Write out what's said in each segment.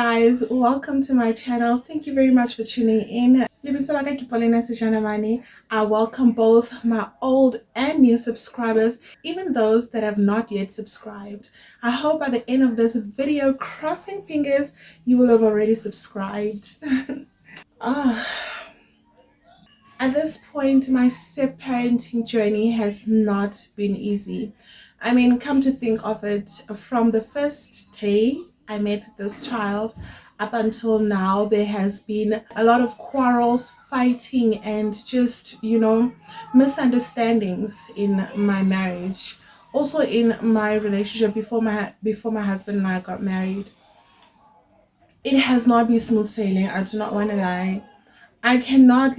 guys, welcome to my channel. Thank you very much for tuning in. I welcome both my old and new subscribers, even those that have not yet subscribed. I hope by the end of this video, crossing fingers, you will have already subscribed. Ah, at this point, my step parenting journey has not been easy. I mean, come to think of it, from the first day I met this child up until now, there has been a lot of quarrels, fighting, and just, misunderstandings in my marriage. Also in my relationship before my husband and I got married. It has not been smooth sailing, I do not want to lie. I cannot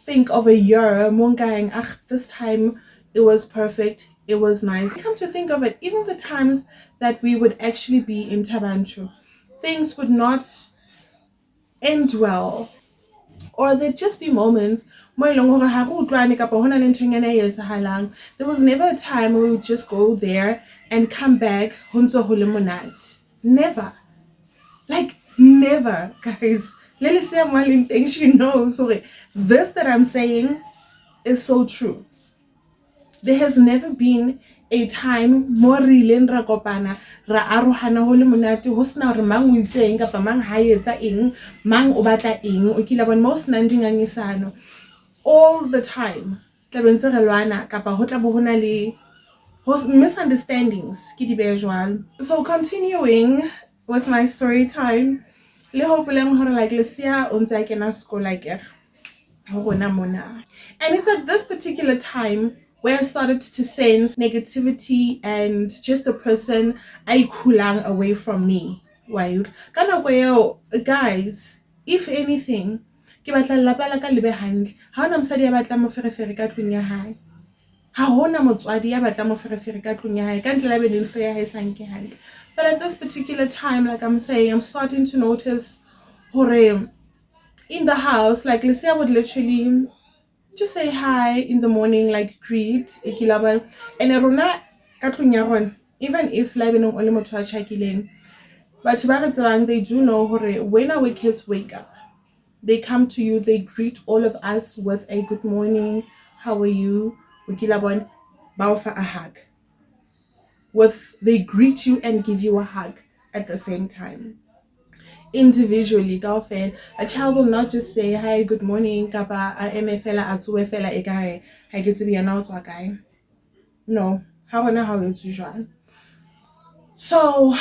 think of a year going, this time it was perfect, it was nice. Come to think of it, even the times that we would actually be in Tabanchu, things would not end well, or there'd just be moments there was never a time we would just go there and come back never, never, guys. Let me say one thing she knows. Sorry, this that I'm saying is so true. There has never been a time more rileng ra kopana ra arohana ho le monate ho sna re mang o itseng kapa mang ha etsa eng, mang o batla eng, o kila bon most nandinganisano all the time. Tla bentse re lwana kapa ho tla bo hona le misunderstandings ke di be jwalo. So continuing with my story time, le hopeleng hore Lesia o ntse a kena school and it's at this particular time where I started to sense negativity and just a person I kulang away from me. Guys, if anything, ke batla lelapa la ka le be hantle. Ha hona mosadi ya batla moferefere ka tlung ya hae. Ha hona motswadi ya batla moferefere ka tlung ya hae ka ntle la be ntlo ya hae sanke hantle. But at this particular time, like I'm saying, I'm starting to notice hore in the house, Lesia would literally just say hi in the morning, greet, and even if but they do know when our kids wake up, they come to you, they greet all of us with a good morning, how are you, a hug. They greet you and give you a hug at the same time. Individually, girlfriend, a child will not just say hi, good morning, kapa a fela a tsuwe fela e kae ha ke tsebe yana o tswa kae. No, how it's usual. So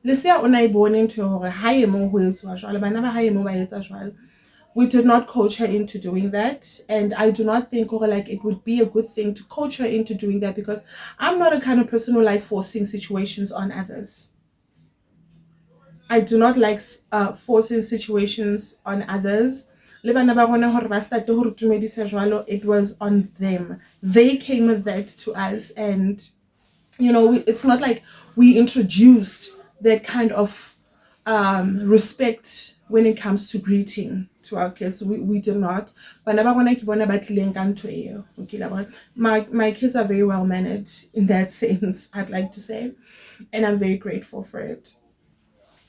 Lesia o na e bone ntho hore hae mo ho etswa jwalo, bana ba hae mo ba etsa jwalo. We did not coach her into doing that, and I do not think it would be a good thing to coach her into doing that, because I'm not a kind of person who like forcing situations on others. I do not like forcing situations on others. It was on them. They came with that to us, and it's not like we introduced that kind of respect when it comes to greeting to our kids. We did not. My kids are very well mannered in that sense, I'd like to say, and I'm very grateful for it.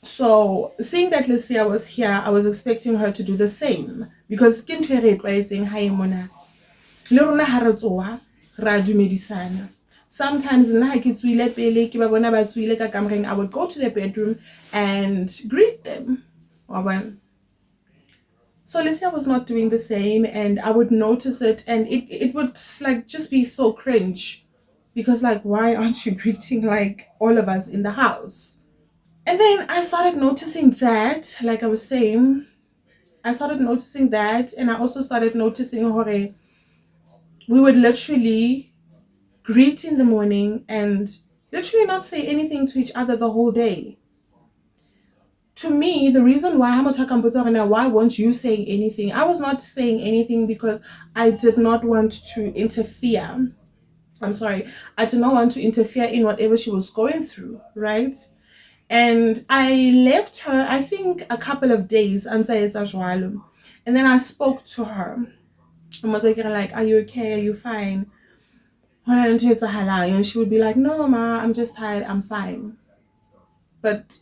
So seeing that Lesia was here, I was expecting her to do the same, because sometimes I would go to their bedroom and greet them. So Lesia was not doing the same, and I would notice it, and it would just be so cringe, because why aren't you greeting all of us in the house? And then I started noticing that, like I was saying, and I also started noticing we would literally greet in the morning and literally not say anything to each other the whole day. To me, the reason why why weren't you saying anything? I was not saying anything because I did not want to interfere. I'm sorry, I did not want to interfere in whatever she was going through, right? And I left her, I think, a couple of days, and then I spoke to her. Are you okay? Are you fine? And she would be like, no, ma, I'm just tired, I'm fine. But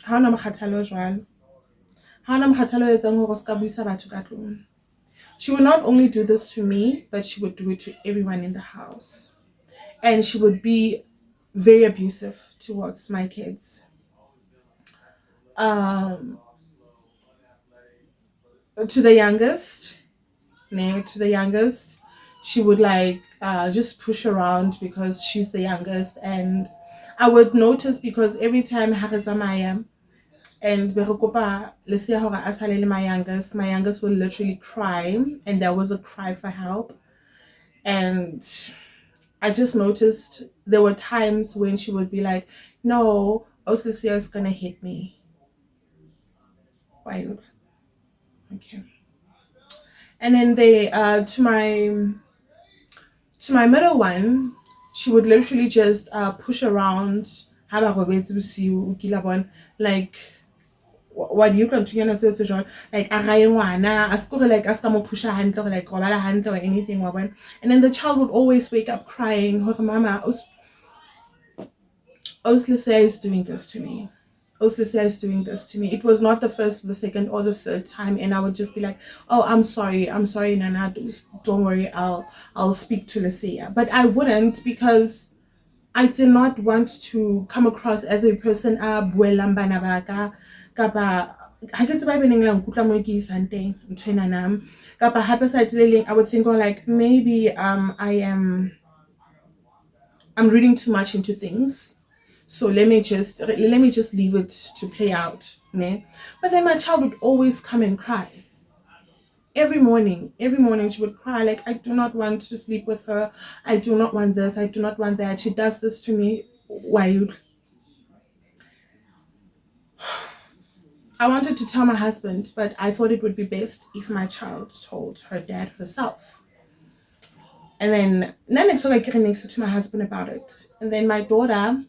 Ha ona mokgathalo jwalo. Ha ona mokgathalo o etsang hore o ska buisa batho ka tlung. She would not only do this to me, but she would do it to everyone in the house. And she would be very abusive towards my kids. Um, to the youngest, no, to the youngest, she would like just push around because she's the youngest. And I would notice because every time Harizamaya and Berukopa, Lesia Hora Asalele, my youngest will literally cry, and there was a cry for help. And I just noticed there were times when she would be like, no, Oslesia is gonna hit me. Why? Okay. And then they to my middle one, she would literally just push around, have a like what you can to like a ngwana a score like a ska mo pusha hantle like robala hantle or anything. And then the child would always wake up crying, mama, Oslesia is doing this to me. Oslesia is doing this to me. It was not the first, the second, or the third time, and I would just be like, "Oh, I'm sorry, Nana. Don't worry, I'll speak to Lesia." But I wouldn't because I did not want to come across as a person buelang bana ba ka kapa ha ke tseba beneng la nkutla mo ke isang teng ntwena nam kapa hape sa dileng. I would think, oh, like maybe I'm reading too much into things, so let me just leave it to play out, né? But then my child would always come and cry every morning. She would cry like, I do not want to sleep with her, I do not want this, I do not want that, she does this to me. Why? I wanted to tell my husband, but I thought it would be best if my child told her dad herself. And then next to my husband about it, and then my daughter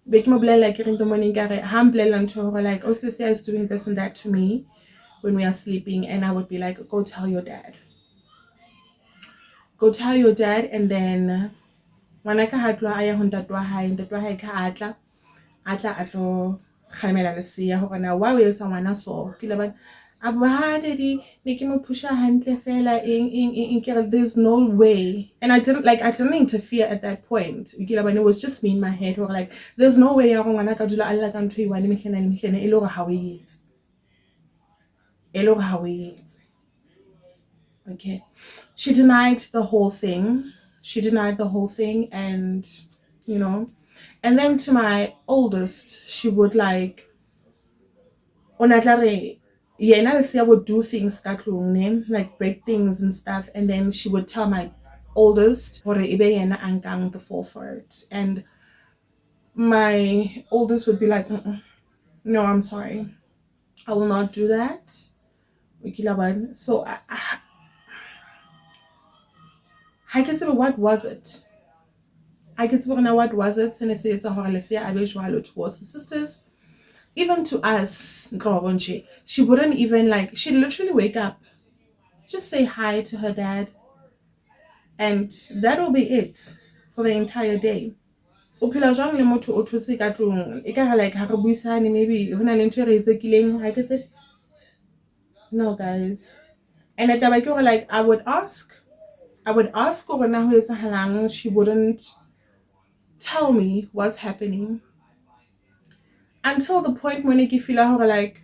be ke mo bolella ke reng the morning ka re ha mpolelela ntho hore like Oslesia is doing this and that to me when we are sleeping, and I would be like, go tell your dad, and then ngwanaka ha tloha a ya ho ntate wa hae ka atla a tlo kgalemela Lesia hore na why o etsa ngwana so ke lebane a daddy ne ke mo pusha hantle fela in there's no way. And I didn't interfere at that point. It was just me in my head, or like there's no way ya ngwana ka dula alla ka ntho e one mehlena le mehlena e le hore ha o etse okay. She denied the whole thing. And you know, and then to my oldest, she would like onatlare yena Lesia would do things ka tlung ne, like break things and stuff, and then she would tell my oldest hore ebe yena a nkang the fall for it, and my oldest would be like, no, I'm sorry, I will not do that. So I can say what was it? What was it? And it's a hore Lesia a be jwalo towards her sisters, even to us. She wouldn't even like, she'd literally wake up, just say hi to her dad, and that will be it for the entire day. O phela jwang le motho o thotse ka tlung e ka like ha re buisane, maybe hona le ntho e re etsekileng ha ke tse. No, guys. And at the like I would ask gore na ho etsahalang. She wouldn't tell me what's happening until the point when I feel like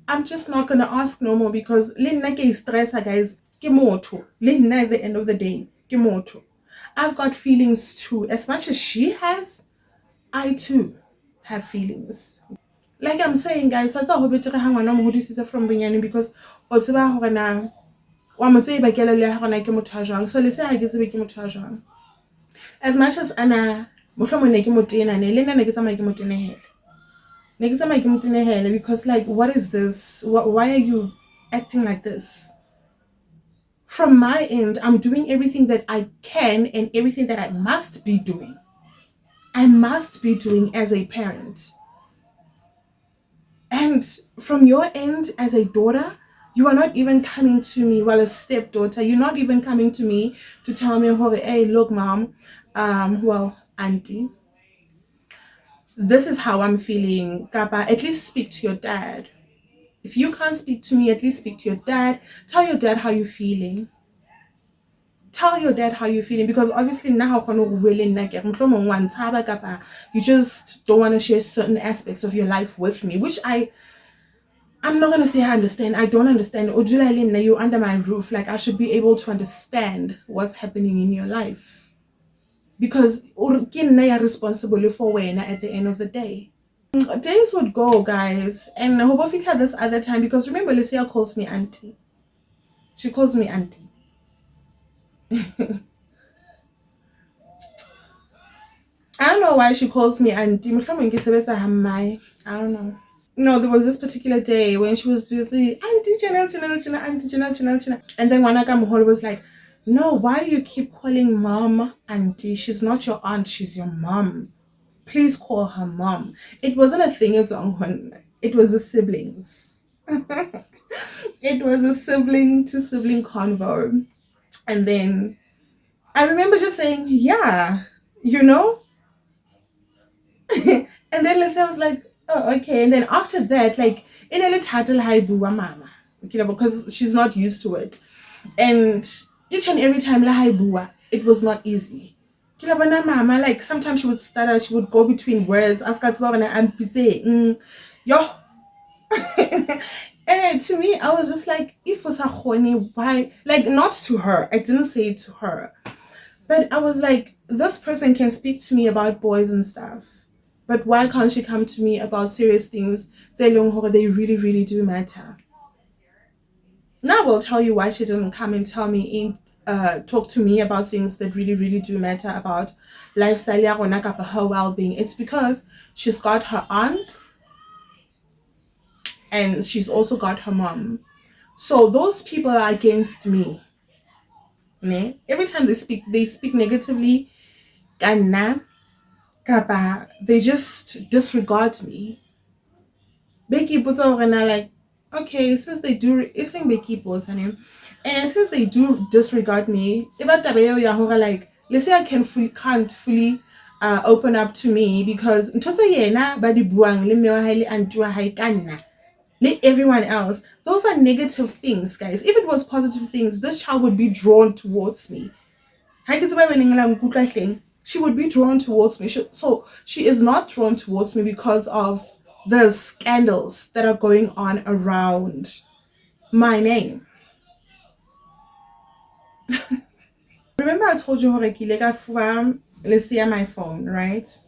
I'm just not gonna ask no more, because le nna ke stressa, guys. Ke motho le nna at the end of the day ke motho. I've got feelings too. As much as she has, I too have feelings. Like I'm saying, guys, so it's a better hang on mo hodisitse from benyane, because o tseba hore na wa mo tseba kelelo ya hore ke motho a jwang. So le se ha ke tsebe ke motho a jwang. As much as ana mohlomong ne ke motena ne le nna ne ke tsamaya ke motenehele, because like what is this? Why are you acting like this? From my end, I'm doing everything that I can and everything that I must be doing. As a parent. And from your end, as a daughter, you are not even coming to me, well, a stepdaughter, you're not even coming to me to tell me, hey, look, mom, well, auntie, this is how I'm feeling. Kapa, at least speak to your dad. If you can't speak to me, at least speak to your dad. Tell your dad how you're feeling. Tell your dad how you're feeling, because obviously now you just don't want to share certain aspects of your life with me, which I'm not gonna say I understand. I don't understand. You're under my roof. Like, I should be able to understand what's happening in your life, because you're responsible for when at the end of the day. Days would go, guys, and I hope I had this other time, because remember, Lucia calls me auntie. She calls me auntie. I don't know why she calls me auntie. I don't know. No, there was this particular day when she was busy, Auntie Janelle, Janelle, Janelle, Auntie Janelle, Janelle, Janelle. And then Wanaka Mohoro was like, no, why do you keep calling mom auntie? She's not your aunt, she's your mom. Please call her mom. It wasn't a thing, it was the siblings. It was a sibling to sibling convo. And then I remember just saying, yeah, you know? And then Lisa was like, oh, okay. And then after that, like, in a little title, hi bua mama, because she's not used to it. And each and every time la hi bua, it was not easy. Mama, like, sometimes she would stutter, she would go between words, ask us about I'm yo. And to me, I was just like, if was a honey, why? Like, not to her. I didn't say it to her. But I was like, this person can speak to me about boys and stuff. But why can't she come to me about serious things? They really, really do matter. Now I will tell you why she didn't come and tell me talk to me about things that really, really do matter about lifestyle, her well-being. It's because she's got her aunt and she's also got her mom. So those people are against me. Every time they speak negatively, they just disregard me. Becky puts over and I like, okay, since they do, it's in Becky puts her name, and since they do disregard me, like, let's say I can't fully open up to me, because let everyone else, those are negative things, guys. If it was positive things, this child would be drawn towards me. She would be drawn towards me. So she is not drawn towards me because of the scandals that are going on around my name. Remember I told you let's see my phone, right?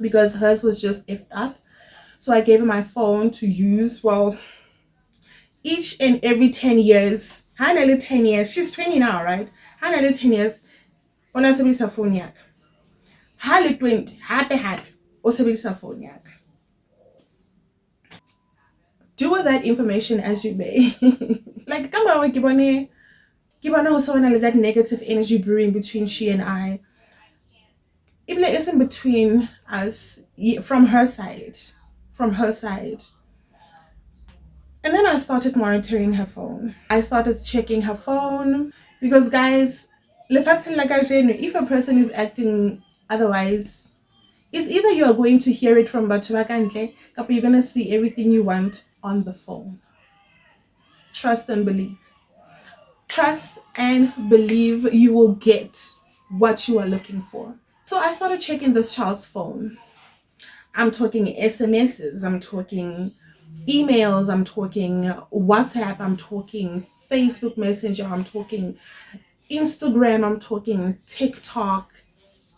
Because hers was just effed up. So I gave her my phone to use, well, each and every 10 years. Hannah 10 years. She's 20 now, right? Hannah 10 years. Ona sebedisa phone yak. Hale 20. Happy. O sebedisa phone yak. Do with that information as you may. Like, come on, give on that negative energy brewing between she and I. Ibla isn't between us from her side. From her side. And then I started monitoring her phone. I started checking her phone. Because, guys, if a person is acting otherwise, it's either you are going to hear it from Batubakante, or you're going to see everything you want on the phone. Trust and believe. Trust and believe you will get what you are looking for. So I started checking this child's phone. I'm talking SMSs, I'm talking emails, I'm talking WhatsApp, I'm talking Facebook Messenger, I'm talking Instagram, I'm talking TikTok,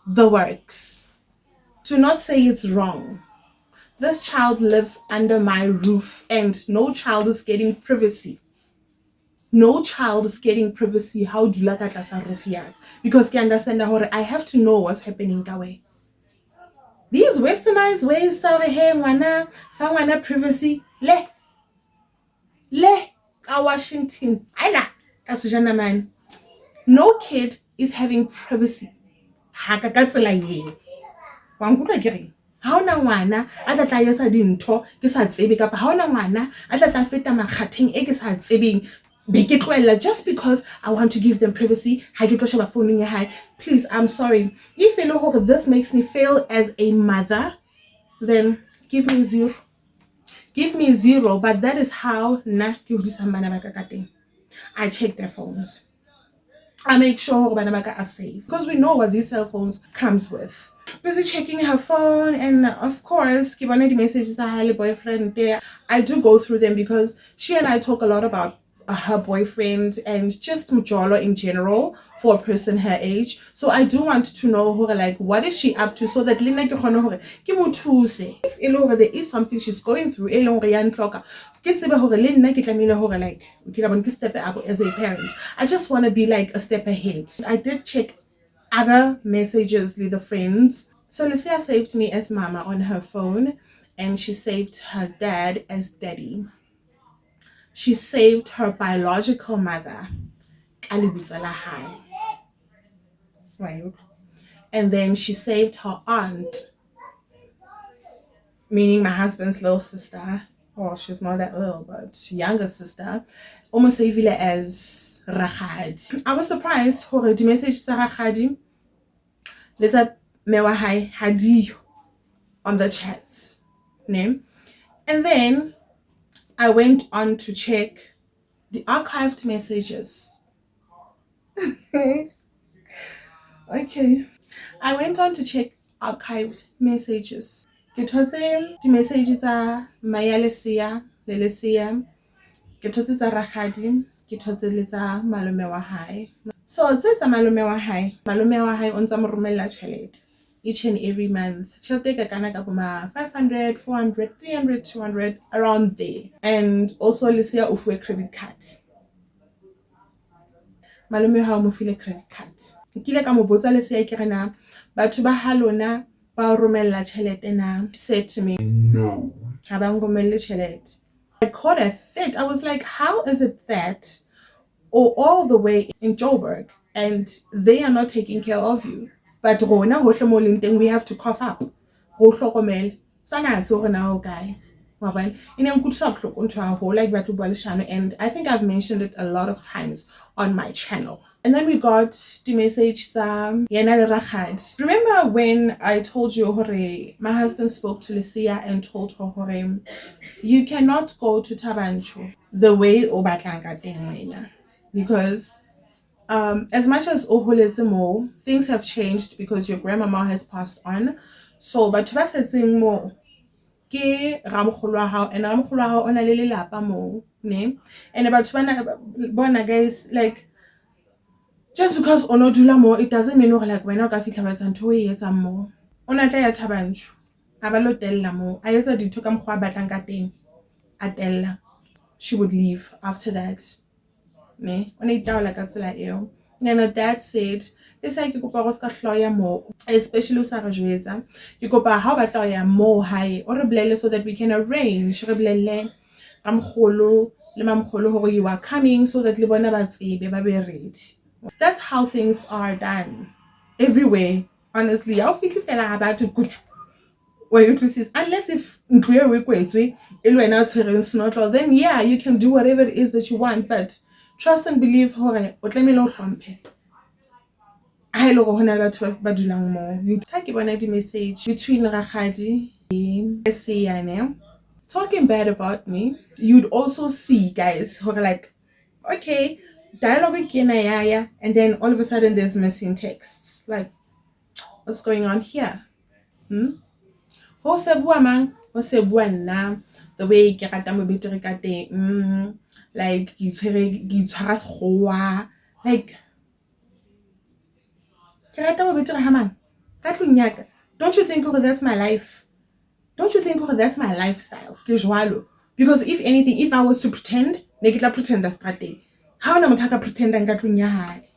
the works. Do not say it's wrong. This child lives under my roof and no child is getting privacy. No child is getting privacy. How do you like that? Because you understand that I have to know what's happening that way. These westernized ways of privacy. Washington. Man. No kid is having privacy. Ha ona ngwana a tla etsa dintho ke sa tsebe, kapa ha ona ngwana a tla feta makgatheng e ke sa tsebeng, be ke tloela just because I want to give them privacy. Ha ke tlo sheba phone ya hae. Please, I'm sorry if you know this makes me feel as a mother, then give me zero. Give me zero, but that is how I check their phones. I make sure Banamaka are safe because we know what these cell phones comes with. Busy checking her phone, and of course, give the messages I had a boyfriend there. I do go through them because she and I talk a lot about her boyfriend and just Mujolo in general for a person her age. So I do want to know her, like, what is she up to, so that Lina ke kgone hore ke mo thuse if e le hore there is something she's going through e leng hore ya ntloka ke tsebe hore le nna ke tlamehile hore like ke la bona ke step up as a parent. I just want to be like a step ahead. I did check other messages with the friends. So Lucia saved me as mama on her phone, and she saved her dad as daddy. She saved her biological mother, right? And then she saved her aunt, meaning my husband's little sister. Well, she's not that little, but younger sister. Almost as Rachad. I was surprised for the message to Rachadi. Let's mewa hai hadi on the chats name. And then I went on to check the archived messages. Okay. I went on to check archived messages. Ke thotse di messages tsa Maya Lesia, le Lesia. Ke thotse tsa Rachadi, ke thotse le tsa malome wa hae. So tse tsa malome wa hae o ntse mo romella tšhelete each and every month. Tšhelete ka kana ka boma 500, 400, 300, 200 around there. And also Lesia o fuwe credit card. Malome ha o mo file credit card. Kile ka mo botsa Lesia ke rena batho ba ha lona ba romella tšhelete na. She said to me, no. Ha ba ngomelle tšhelete. I caught a fit. I was like, how is it that or all the way in Joburg and they are not taking care of you? But rona hohle mo leng teng we have to cough up. Go hlokomela. Sana se hore na o kae. Mabane ine nkutsa bohloko ntho haholo like batho ba leshano, and I think I've mentioned it a lot of times on my channel. And then we got the message yena le Rachad. Remember when I told you hore my husband spoke to Lucia and told her hore you cannot go to Tabanchu the way o batlang ka teng wena, because as much as mo, things have changed because your grandmama has passed on. So but ba setseng mo ke ramogolo wa hao, and ramogolo wa hao ona le lelapa mo ne, and batho bana bona guys, like just because ono dula mo it doesn't mean like wena o ka fihla ba tsantho e etsa mo ona tla ya Tabanchu a ba lo tella mo a etsa ditho ka mokgwa batlang ka teng a tella. She would leave after that. Ne ona itaola ka tsela eo. And her dad said this ke kopa go ska hloya mo, especially o sa re jwetsa ke kopa ha o batla ya mo hae o re bolele so that we can arrange re bolele ramkholo le mamkholo hore you are coming so that le bona ba tsebe ba be ready. That's how things are done everywhere, honestly. I'll feel fela about to go where you please, unless if then yeah, you can do whatever it is that you want, but trust and believe hore o tlamehile o hlomphe ha ile go hona le batho ba dulang mo. You take bona di message between Rachadi and Siyane talking bad about me. You'd also see guys who are like, okay, dialogue yaya, and then all of a sudden there's missing texts. Like, what's going on here? Ho se bua mang ho se bua nna the way ke rata mo betere ka teng, like ke itshwara sekgowa, like ke rata mo betere ha mang ka tlung ya ka. Don't you think that's my life? Don't you think that's my lifestyle? Ke jwalo, because if anything, if I was to pretend ne ke tla pretenda strateng. Ha ona motho ka pretendang ka tlung ya hae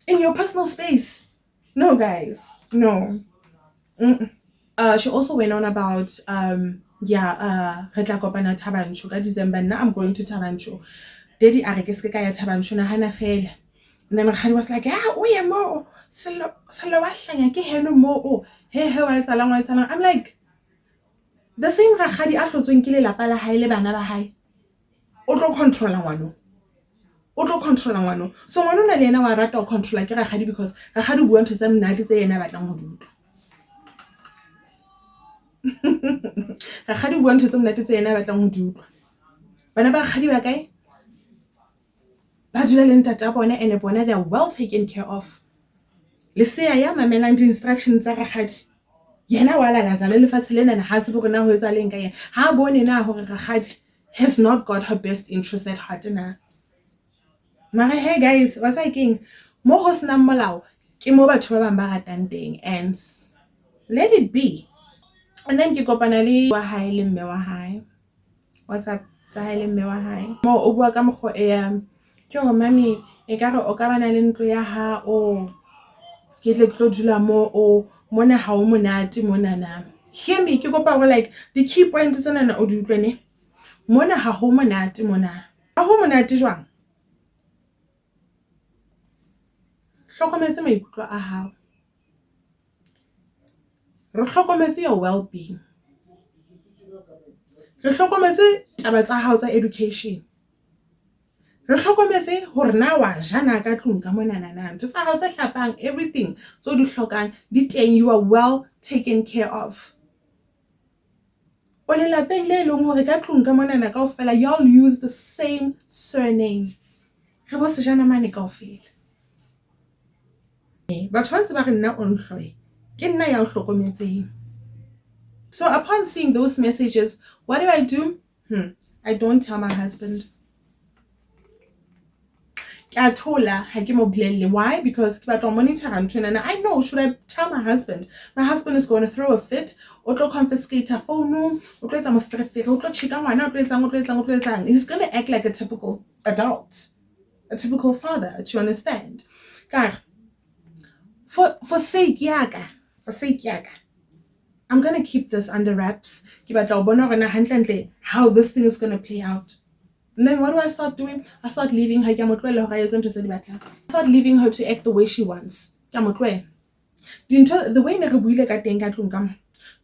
in your personal space. No guys, no. She also went on about re tla kopana Tabanchu ka December. Now I'm going to Tabanchu. Daddy a re ke se ka ya Tabanchu na hana fela. And then Rachel was like, yeah, o ye mo selo wa hlanya ke heno mo he wa etsalang. I'm like, the same Rachadi a hlotsweng ke lelapa la hae le bana ba hae o tlo controla ngwano. So ngwano na le yena wa rata o controla ke Rachadi because Rachadi bua ntho tsa mnadi tse yena batlang ho di utlwa. rakgadi o bua ntho tse monate tse yena a batlang ho di utlwa. Bana ba rakgadi ba kae ba dula le ntata bona and bona they are well taken care of. Lesea ya mamelang di-instructions tsa rakgadi yena wa lalaza le lefatshe lena ha tsebe hore na ho etsa leng ka yena, ha bone na hore rakgadi has not got her best interest at heart na. Mara hey guys, what's I king mo ho sena molao ke mo batho ba bang ba ratang teng, and let it be. And then ke kopana le wa hae le mme wa hae. What's up tsa hae le mme wa hae mo o bua ka mokgo ke hore mami e ka re o ka bana le ntlo ya hao ke tle ke tlo dula mo o mona ha o monate mona na. Hear me, ke kopa go like the key points tsena na o di utlwene. Mona ha ho monate mona. Ha ho monate jwang? Hlokometse maikutlo a hao. Re hlokometse your well-being. Re hlokometse taba tsa hao tsa education. Re hlokometse hore na wa jana ka tlung ka mona na. Ntho tsa hao tse hlapang, everything tso di hlokang di teng, you are well taken care of. O le lapeng le leng hore ka tlung ka mona na kaofela y'all use the same surname. Re bo sejana mane kaofela. Batho ba ntse ba re nna o nhloe ke nna ya o hlokometseng. So upon seeing those messages, what do? I don't tell my husband. Why? Because I monitor and I know, should I tell my husband? My husband is going to throw a fit, or to confiscate a phone, or he's going to act like a typical adult, a typical father. Do you understand? For sake yaga, I'm gonna keep this under wraps. How this thing is gonna play out. And then what do I start doing? I start leaving her. I start leaving her to act the way she wants. The way ne re buile ka teng ka tlung ka mo.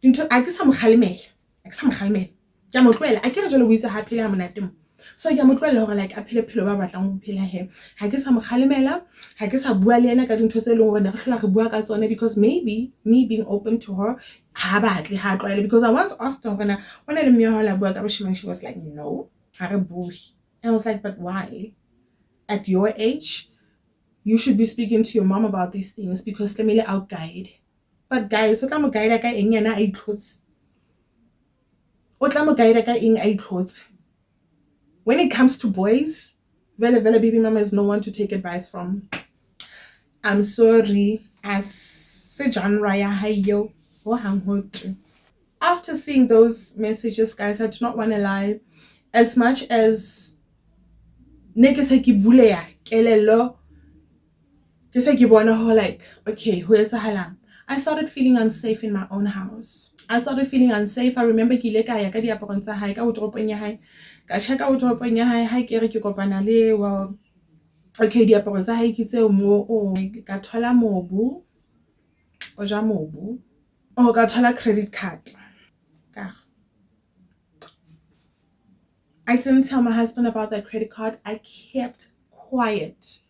Dintho a ke sa mo khalemela. A ke sa mo khalemela. Ke a mo tloela. A ke re jalo o itse ha phela ha monate mo. So ke a mo tloela hore like a phele phelo ba batlang ho phela he. Ha ke sa mo khalemela, ha ke sa bua le yena ka dintho tse leng hore ne re hlola re bua ka tsone, because maybe me being open to her ha batle ha tlwaele. Because I once asked her when le mme wa la bua ka bashimane, she was like no. And I was like, but why? At your age, you should be speaking to your mom about these things, because let me out guide. But guys, what I'm guide ka eng yana a itlhotse. When it comes to boys, vele baby mama is no one to take advice from. I'm sorry, as genre ya hayo ho hang hotu. After seeing those messages, guys, I do not want to lie. As much as ne ke se ke buleya kelello, ke se ke bona ho like okay ho etsahalang, I started feeling unsafe in my own house. I started feeling unsafe. I remember ke ile ka ya ka diaparong tsa hae ka wardrobe ya hae, ka shaka wardrobe ya hae ha ke re ke kopana le well okay diaparo tsa hae ke tseo mo ka thola mobu o ja mobu o ka thola credit card. I didn't tell my husband about that credit card. I kept quiet.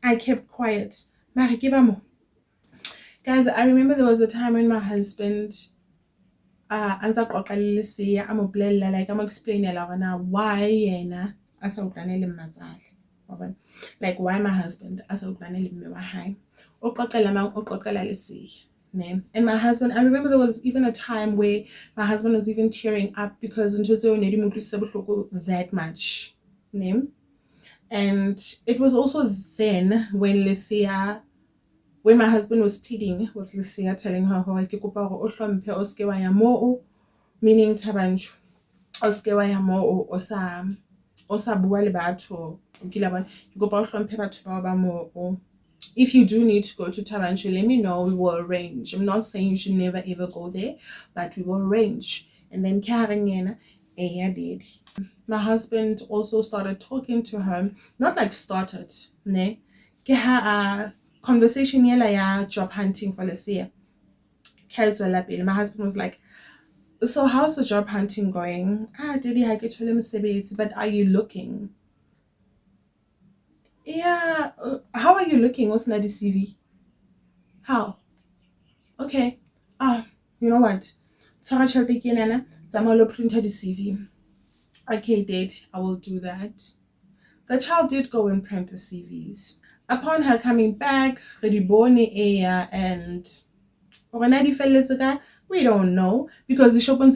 Guys, I remember there was a time when my husband anza qoqa le Lesia a mo bolella like I'm explaining now why yena a sa utlwane le mmatsale. Like why my husband a sa utlwane le mme wa hae. O qoqela mang o qoqela Lesia. And my husband, I remember there was even a time where my husband was even tearing up because that much. And it was also then when my husband was pleading with Lesia, telling her meaning Tabanchu, if you do need to go to Tabanchu, let me know. We will arrange. I'm not saying you should never ever go there, but we will arrange. And then Karen did. My husband also started talking to her, not like started, ne? Conversation ya job hunting for Lesia. My husband was like, so how's the job hunting going? But are you looking? Yeah, how are you looking? What's not the CV? How? Okay. you know what, tshwara tšhelete ke enana, tsamaya lo printer the CV. Okay, date, I will do that. The child did go and print the CVs. Upon her coming back, and we don't know, because the shop they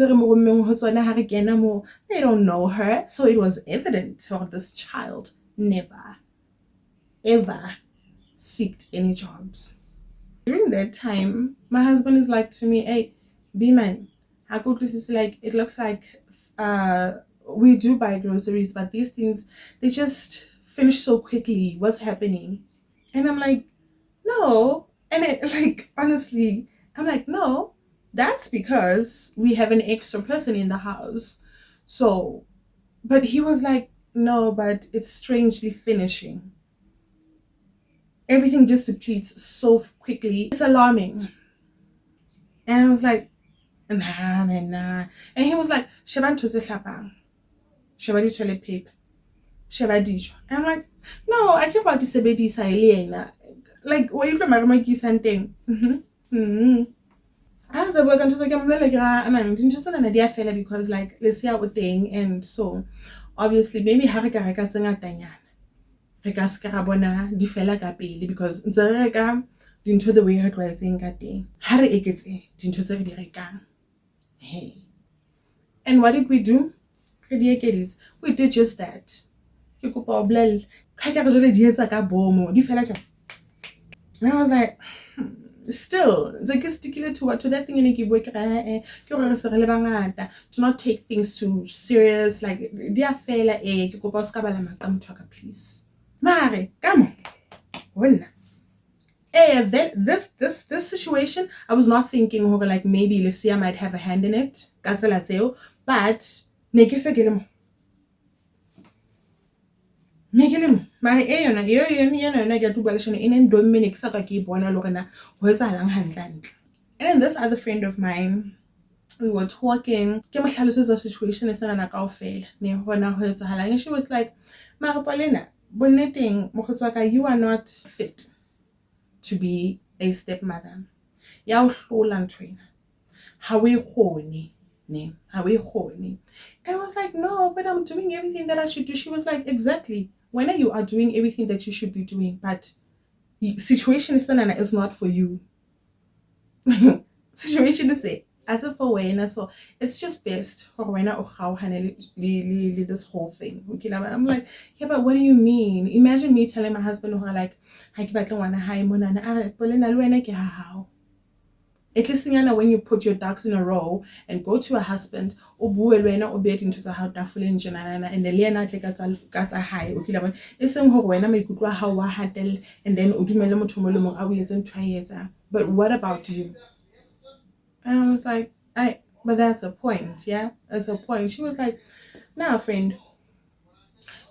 don't know her. So it was evident that this child never ever seeked any jobs. During that time, my husband is like to me, hey, B-man, how good this is, like, it looks like uh we do buy groceries, but these things, they just finish so quickly. What's happening? And I'm like, no. And it, like, honestly, I'm like, no, that's because we have an extra person in the house. So, but he was like, no, but it's strangely finishing. Everything just depletes so quickly. It's alarming. And I was like, nah, man, nah. And he was like, Shaban to the Shabadi toilet paper. Shabadi. And I'm like, no, I care about this baby Sailena. Like, what you remember my kiss and thing? As I work until I'm like, and I'm interested in an idea fella because, like, let's see how we're thing. And so, obviously, maybe Harika Rakatsanga Tanya. Rekas Karabona, di fela ka pele, because Zareka didn't the way her dressing ka teng. Hare eketse dintho tse re di rekang. Hey. And what did we do? We did just that. Ke kopa o bolelle. Ka ke re jole di etsa ka bomo, di fela jang. And I was like, still, it's like stickile to that thing in ke bua ke re ke gore se re le bangata. Do not take things too serious. Like, di a fela ke kopa o ska bala maqa motho ka, please. Mare, come on. This situation, I was not thinking over, like, maybe Lucia might have a hand in it. But and then this other friend of mine, we were talking. The situation is and she was like, Marapalena, you are not fit to be a stepmother. How we horny. How we horny. And I was like, no, but I'm doing everything that I should do. She was like, exactly. When you are doing everything that you should be doing, but situation is not for you. Situation is it. As if for when, so it's just best for when or how this whole thing. Okay, I'm like, yeah, but what do you mean? Imagine me telling my husband who like, how. At least when you put your ducks in a row and go to a husband, and the Lena gets a high, okay, it's some when I make how I had and then but what about you? And I was like, but that's a point, yeah, that's a point. She was like, nah, friend,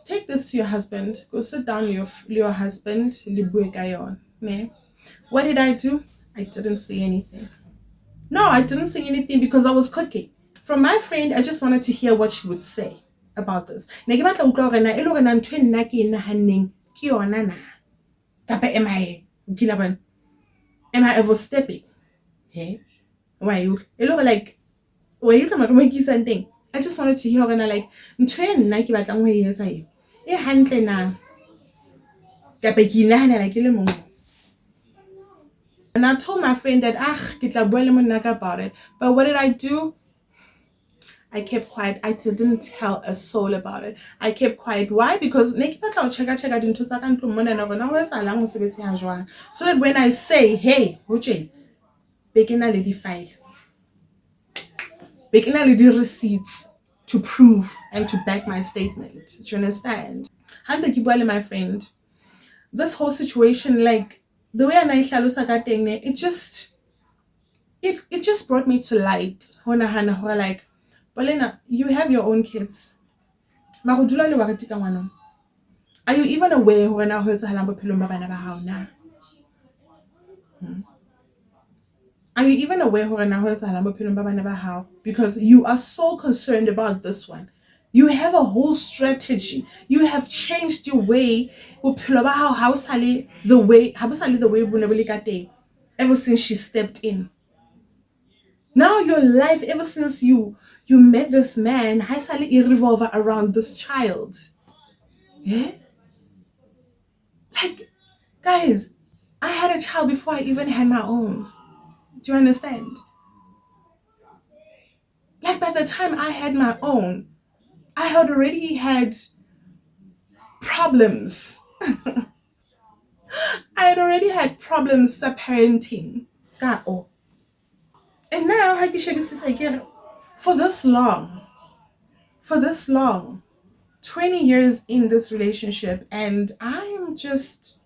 take this to your husband, go sit down with your husband. What did I do? I didn't say anything. No, I didn't say anything because I was cooking. From my friend, I just wanted to hear what she would say about this. Am I overstepping? Hey? Why you? Like, why you something? I just wanted to hear her like, and I told my friend that about it. But what did I do? I kept quiet. I didn't tell a soul about it. I kept quiet. Why? Because so that when I say, hey, begin a lady file. Begin a lady receipts to prove and to back my statement. Do you understand? Hanta Kibwale, my friend, this whole situation, like the way it just brought me to light. Like, Balena, you have your own kids. Are you even aware when I heard now? Are you even aware when I heard how? Because you are so concerned about this one. You have a whole strategy. You have changed your way. The way ever since she stepped in. Now your life, ever since you met this man, has suddenly revolve around this child. Yeah? Like, guys, I had a child before I even had my own. Do you understand? Like, by the time I had my own, I had already had problems. I had already had problems parenting. God, oh. And now, for this long, for this long, 20 years in this relationship, and I'm just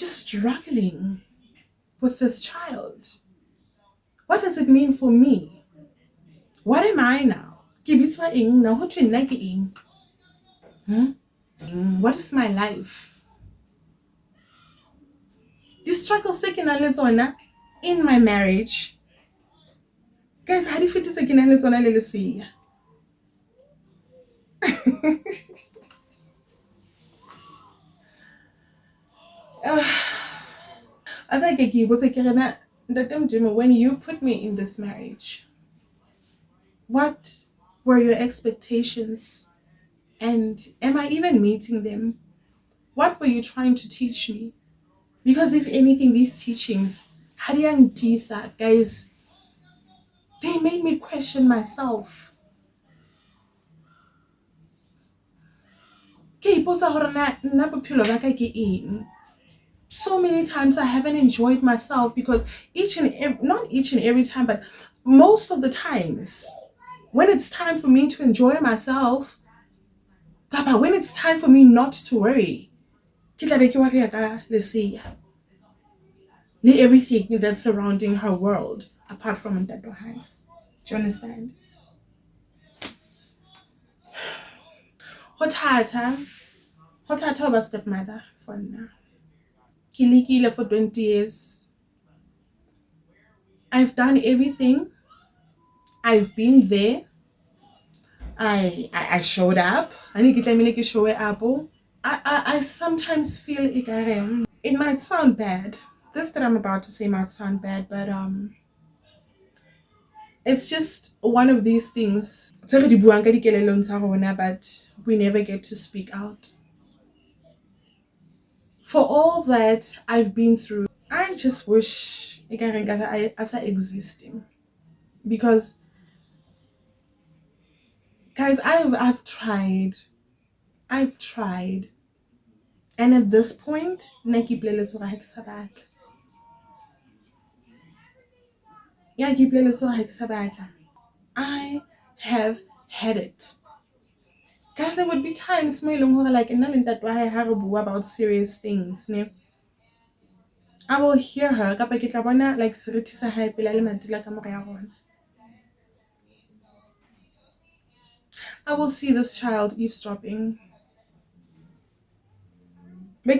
struggling with this child. What does it mean for me? What am I now? Ke bitswa eng now? Ho thwe nna ke eng? What is my life? The struggles tse ke nang le tsona in my marriage. Guys, ha di fete tse ke nang le tsona le Lesia. As I get you, when you put me in this marriage, what were your expectations? And am I even meeting them? What were you trying to teach me? Because if anything, these teachings, Hariang Tisa, guys, they made me question myself. So many times I haven't enjoyed myself because not each and every time, but most of the times, when it's time for me to enjoy myself, when it's time for me not to worry, everything that's surrounding her world, apart from Ntadohai. Do you understand? Hotata was stepmother for now. Kilikile for 20 years. I've done everything. I've been there. I showed up. I need to show up. I sometimes feel it might sound bad. This that I'm about to say might sound bad, but it's just one of these things. But we never get to speak out. For all that I've been through, I just wish I existing. Because guys, I've tried. And at this point, I have had it. Guys, there would be times like about serious things. I will hear her like I will see this child eavesdropping. She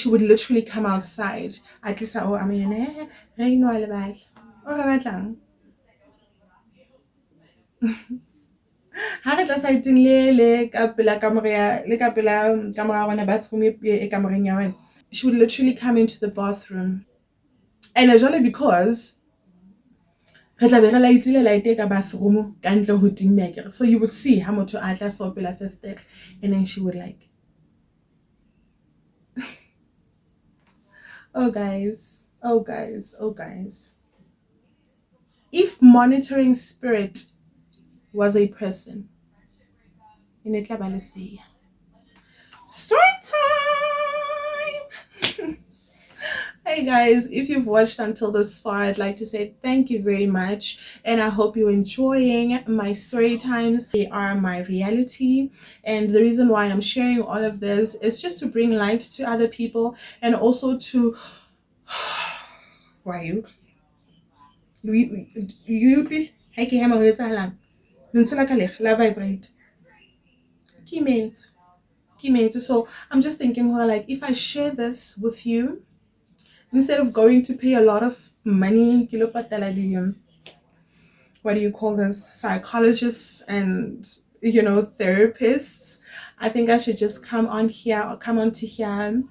would literally come outside. At least I mean, she would literally come into the bathroom. And actually because so you would see how much first, and then she would like, oh guys, if monitoring spirit was a person, in it story time. Hey guys, if you've watched until this far, I'd like to say thank you very much, and I hope you're enjoying my story times. They are my reality, and the reason why I'm sharing all of this is just to bring light to other people, and also to why you please vibrate. So I'm just thinking, well, like if I share this with you, instead of going to pay a lot of money, what do you call this, psychologists and therapists, I think I should just come on here or come on to here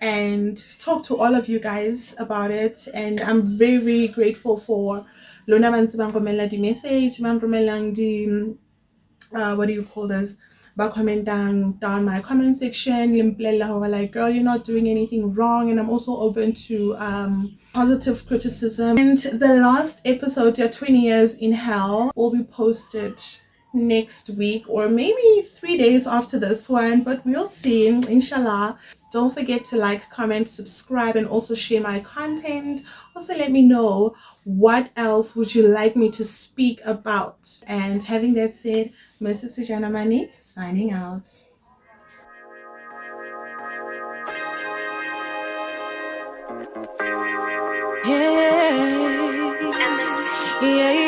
and talk to all of you guys about it. And I'm very, very grateful for Lona Mansibangomela the message, Mamromelang the what do you call this? By commenting down my comment section, Limplela, who are like, girl, you're not doing anything wrong. And I'm also open to positive criticism. And the last episode, 20 Years in Hell, will be posted next week or maybe 3 days after this one, but we'll see, inshallah. Don't forget to like, comment, subscribe, and also share my content. Also let me know what else would you like me to speak about. And having that said, Mrs. Sujana Mani signing out. Yeah, yeah,